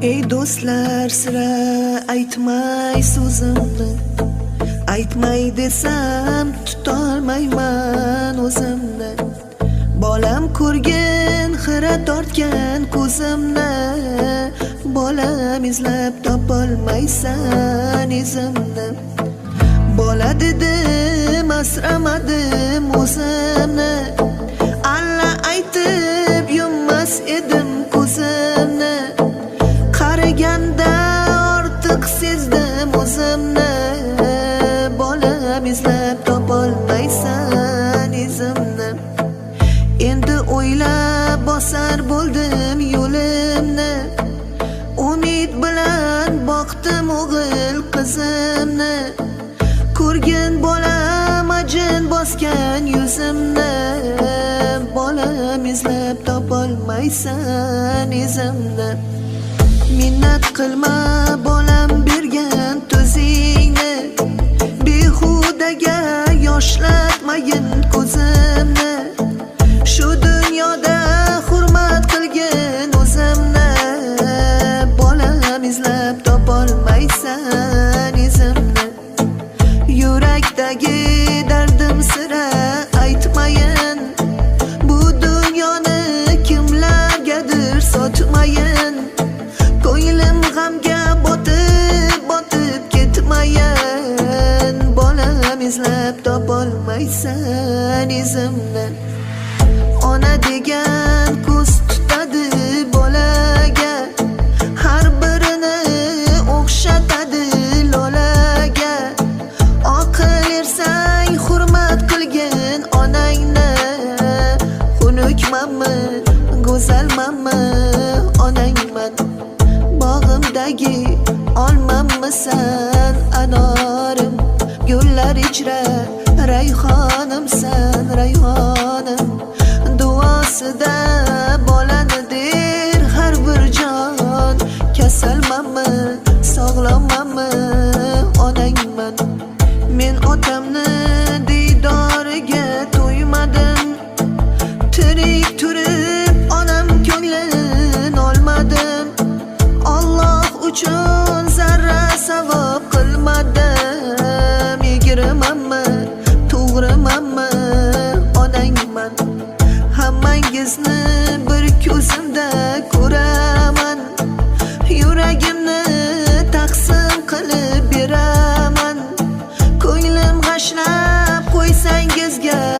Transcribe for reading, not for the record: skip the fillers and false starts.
Ey do'stlar, sira aytmay so'zimni, aytmay desam tutolmayman o'zimni. Bolam ko'rgin xira tortgan ko'zimni, bolam izlab topolmaysan izimni. Bola dedim asramadim o'zimni, alla aytib yummas edim ko'zimni. Qaraganda ortiq sezdim o'zimni, bolam izlab topolmaysan izimni. Endi o'ylab bosar bo'ldim yo'limni, umid bilan boqdim o'g'il qizimni. Ko'rgin bolam ajin bosgan yuzimni, bolam izlab topolmaysan izimni. Minnat qilma bolam bergan tuzingni, behudaga yoshlatmagin ko'zimni. Shu dunyoda hurmat qilgin o'zimni, bolam izlab topolmaysan izimni. Yurakdagi dardim sira aytmayin, bu dunyoni kimlargadir sotmayin. Ko'nglim g'amga botib ketmayin, bolam izlab topolmaysan izimni. Ona degan ko'z tutadi bolaga, har birini o'xshatadi lolaga. Oqil ersang hurmat qilgin onangni, xunukmanmi go'zalmanmi onangman. Bog'imdagi olmammisan anorim, gullar ichra rayhonimsan rayhonim. Duosida